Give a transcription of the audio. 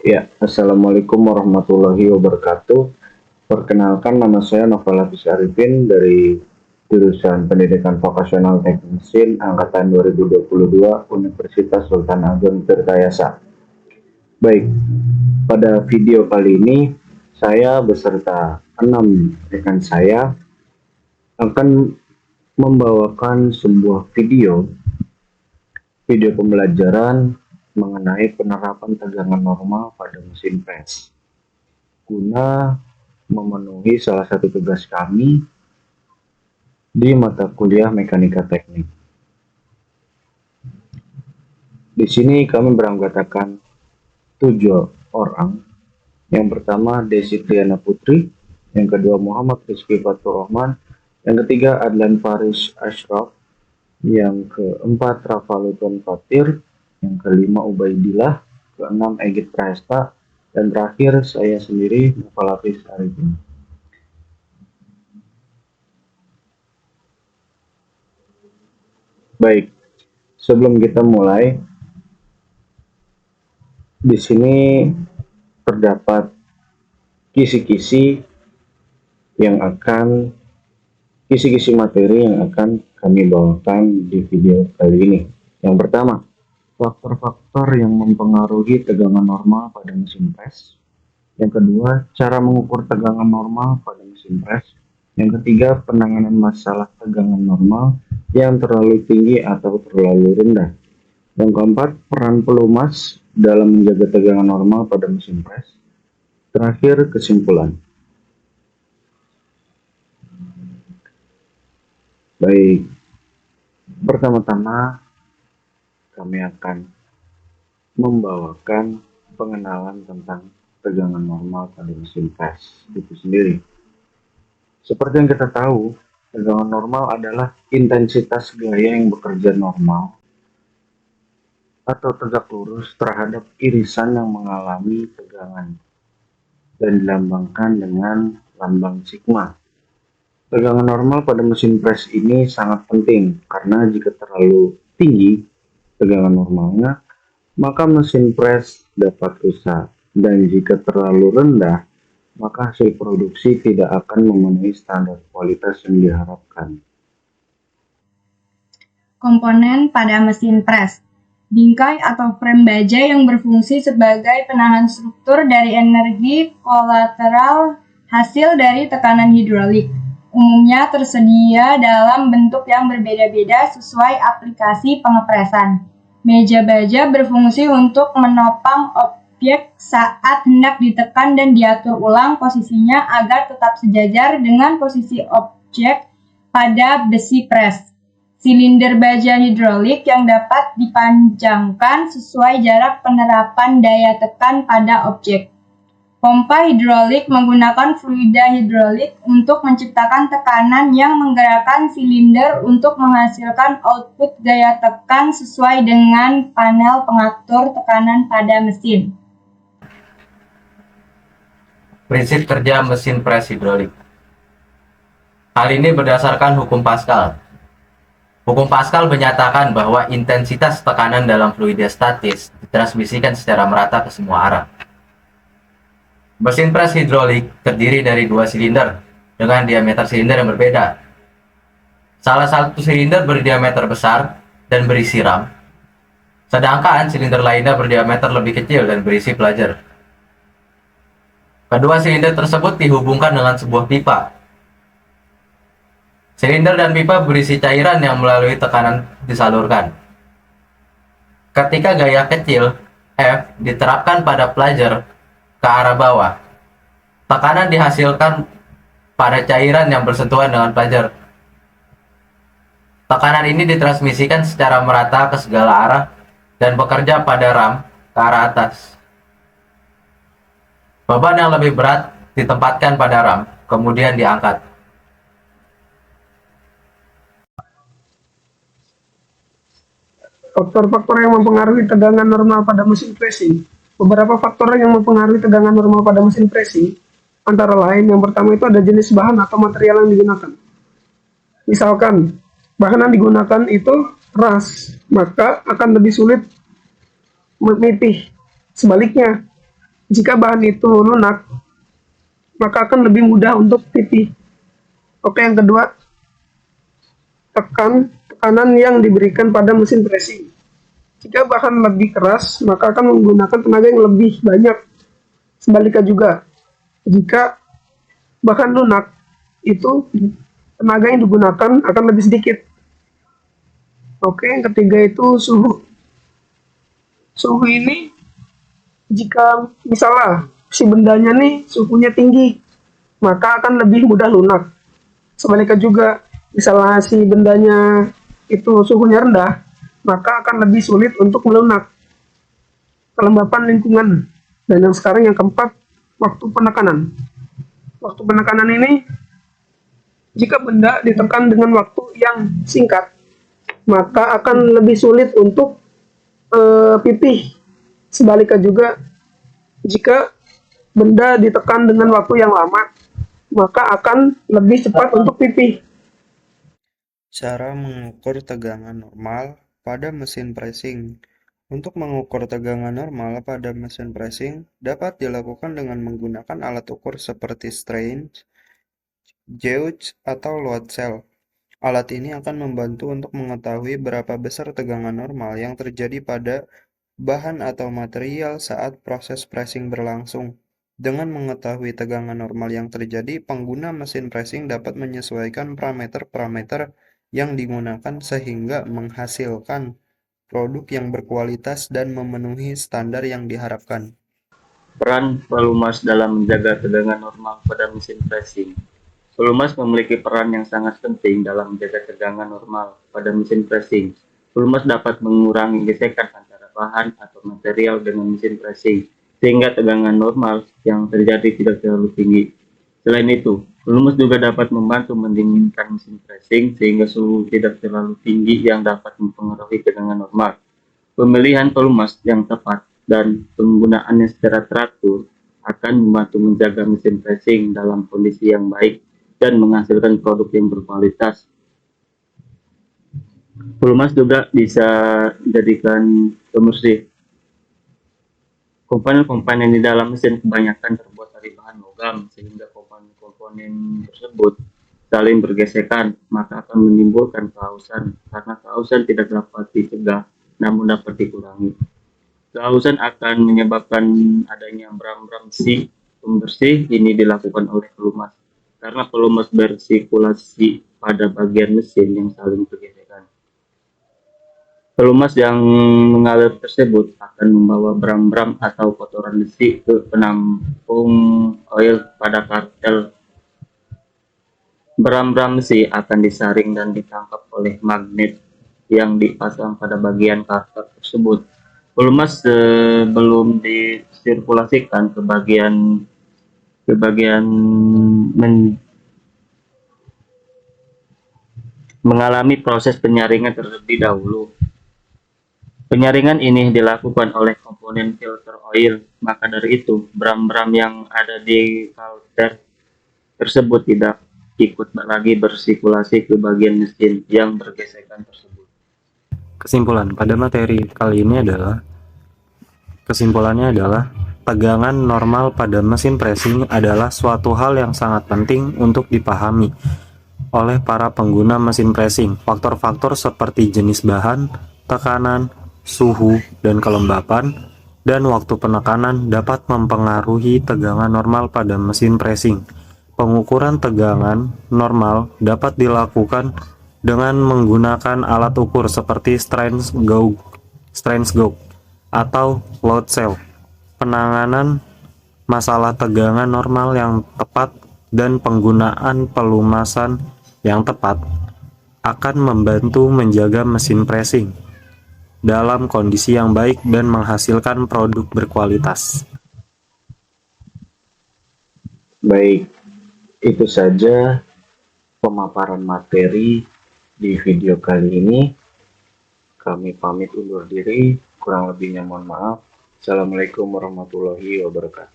Ya, Assalamualaikum warahmatullahi wabarakatuh. Perkenalkan, nama saya Novel Hafiz Arifin dari jurusan Pendidikan Vokasional Teknik Mesin angkatan 2022 Universitas Sultan Agung Tirtayasa. Baik, pada video kali ini saya beserta 6 rekan saya akan membawakan sebuah video pembelajaran mengenai penerapan tegangan normal pada mesin pres guna memenuhi salah satu tugas kami di mata kuliah mekanika teknik. Di sini kami beranggotakan 7 orang. Yang pertama Desi Triana Putri, yang kedua Muhammad Rizky Fatur Rahman, yang ketiga Adlan Faris Ashraf, yang keempat Rafaluton Fatir, yang kelima Ubaidillah, keenam Egit Prahesta, dan terakhir saya sendiri Novel Hafiz Arifin. Baik, sebelum kita mulai, di sini terdapat kisi-kisi materi yang akan kami bawakan di video kali ini. Yang pertama, faktor-faktor yang mempengaruhi tegangan normal pada mesin pres. Yang kedua, cara mengukur tegangan normal pada mesin pres. Yang ketiga, penanganan masalah tegangan normal yang terlalu tinggi atau terlalu rendah. Yang keempat, peran pelumas dalam menjaga tegangan normal pada mesin pres. Terakhir, kesimpulan. Baik, pertama-tama kami akan membawakan pengenalan tentang tegangan normal pada mesin pres itu sendiri. Seperti yang kita tahu, tegangan normal adalah intensitas gaya yang bekerja normal atau tegak lurus terhadap irisan yang mengalami tegangan dan dilambangkan dengan lambang sigma. Tegangan normal pada mesin pres ini sangat penting karena jika terlalu tinggi tegangan normalnya, maka mesin pres dapat rusak, dan jika terlalu rendah, maka hasil produksi tidak akan memenuhi standar kualitas yang diharapkan. Komponen pada mesin pres. Bingkai atau frame baja yang berfungsi sebagai penahan struktur dari energi kolateral hasil dari tekanan hidrolik. Umumnya tersedia dalam bentuk yang berbeda-beda sesuai aplikasi pengepresan. Meja baja berfungsi untuk menopang objek saat hendak ditekan dan diatur ulang posisinya agar tetap sejajar dengan posisi objek pada besi pres. Silinder baja hidrolik yang dapat dipanjangkan sesuai jarak penerapan daya tekan pada objek. Pompa hidrolik menggunakan fluida hidrolik untuk menciptakan tekanan yang menggerakkan silinder untuk menghasilkan output gaya tekan sesuai dengan panel pengatur tekanan pada mesin. Prinsip kerja mesin pres hidrolik. Hal ini berdasarkan hukum Pascal. Hukum Pascal menyatakan bahwa intensitas tekanan dalam fluida statis ditransmisikan secara merata ke semua arah. Mesin pres hidrolik terdiri dari 2 silinder dengan diameter silinder yang berbeda. Salah satu silinder berdiameter besar dan berisi ram, sedangkan silinder lainnya berdiameter lebih kecil dan berisi plunger. Kedua silinder tersebut dihubungkan dengan sebuah pipa. Silinder dan pipa berisi cairan yang melalui tekanan disalurkan. Ketika gaya kecil F diterapkan pada plunger ke arah bawah, tekanan dihasilkan pada cairan yang bersentuhan dengan plunger. Tekanan ini ditransmisikan secara merata ke segala arah dan bekerja pada ram ke arah atas. Beban yang lebih berat ditempatkan pada ram, kemudian diangkat. Faktor-faktor yang mempengaruhi tegangan normal pada mesin pressing. Beberapa faktor yang mempengaruhi tegangan normal pada mesin pressing, antara lain yang pertama itu ada jenis bahan atau material yang digunakan. Misalkan, bahan yang digunakan itu ras, maka akan lebih sulit memipih. Sebaliknya, Jika bahan itu lunak, maka akan lebih mudah untuk pipih. Oke, yang kedua, tekanan yang diberikan pada mesin pressing. Jika bahan lebih keras, maka akan menggunakan tenaga yang lebih banyak. Sebaliknya juga, jika bahan lunak, itu tenaga yang digunakan akan lebih sedikit. Oke, yang ketiga itu suhu. Suhu ini, jika misalnya si bendanya nih suhunya tinggi, maka akan lebih mudah lunak. Sebaliknya juga, misalnya si bendanya itu suhunya rendah, maka akan lebih sulit untuk melunak. Kelembapan lingkungan. Dan yang sekarang yang keempat, waktu penekanan. Waktu penekanan ini, jika benda ditekan dengan waktu yang singkat, maka akan lebih sulit untuk pipih. Sebaliknya juga, jika benda ditekan dengan waktu yang lama, maka akan lebih cepat untuk pipih. Cara mengukur tegangan normal pada mesin pressing. Untuk mengukur tegangan normal pada mesin pressing dapat dilakukan dengan menggunakan alat ukur seperti strain, gauge, atau load cell. Alat ini akan membantu untuk mengetahui berapa besar tegangan normal yang terjadi pada bahan atau material saat proses pressing berlangsung. Dengan mengetahui tegangan normal yang terjadi, pengguna mesin pressing dapat menyesuaikan parameter-parameter yang digunakan sehingga menghasilkan produk yang berkualitas dan memenuhi standar yang diharapkan. Peran pelumas dalam menjaga tegangan normal pada mesin pressing. Pelumas memiliki peran yang sangat penting dalam menjaga tegangan normal pada mesin pressing. Pelumas dapat mengurangi gesekan antara bahan atau material dengan mesin pressing, sehingga tegangan normal yang terjadi tidak terlalu tinggi. Selain itu, pelumas juga dapat membantu mendinginkan mesin pressing sehingga suhu tidak terlalu tinggi yang dapat mempengaruhi tegangan normal. Pemilihan pelumas yang tepat dan penggunaannya secara teratur akan membantu menjaga mesin pressing dalam kondisi yang baik dan menghasilkan produk yang berkualitas. Pelumas juga bisa dijadikan pembersih. Komponen-komponen di dalam mesin kebanyakan terbuat dari bahan logam, sehingga komponen-komponen tersebut saling bergesekan, maka akan menimbulkan kehausan, karena kehausan tidak dapat dicegah, namun dapat dikurangi. Kehausan akan menyebabkan adanya bram-bram si pembersih. Ini dilakukan oleh pelumas, karena pelumas bersirkulasi pada bagian mesin yang saling bergesekan. Pelumas yang mengalir tersebut akan membawa bram-bram atau kotoran besi ke penampung oil pada kartel. Bram-bram besi akan disaring dan ditangkap oleh magnet yang dipasang pada bagian kartel tersebut. Pelumas sebelum disirkulasikan ke bagian mengalami proses penyaringan terlebih dahulu. Penyaringan ini dilakukan oleh komponen filter oil, maka dari itu bram-bram yang ada di filter tersebut tidak ikut lagi bersirkulasi ke bagian mesin yang bergesekan tersebut. Kesimpulan pada materi kali ini adalah tegangan normal pada mesin pressing adalah suatu hal yang sangat penting untuk dipahami oleh para pengguna mesin pressing. Faktor-faktor seperti jenis bahan, tekanan, suhu, dan kelembapan, dan waktu penekanan dapat mempengaruhi tegangan normal pada mesin pressing. Pengukuran tegangan normal dapat dilakukan dengan menggunakan alat ukur seperti strain gauge atau load cell. Penanganan masalah tegangan normal yang tepat dan penggunaan pelumasan yang tepat akan membantu menjaga mesin pressing dalam kondisi yang baik dan menghasilkan produk berkualitas. Baik, itu saja pemaparan materi di video kali ini. Kami pamit undur diri, kurang lebihnya mohon maaf. Assalamualaikum warahmatullahi wabarakatuh.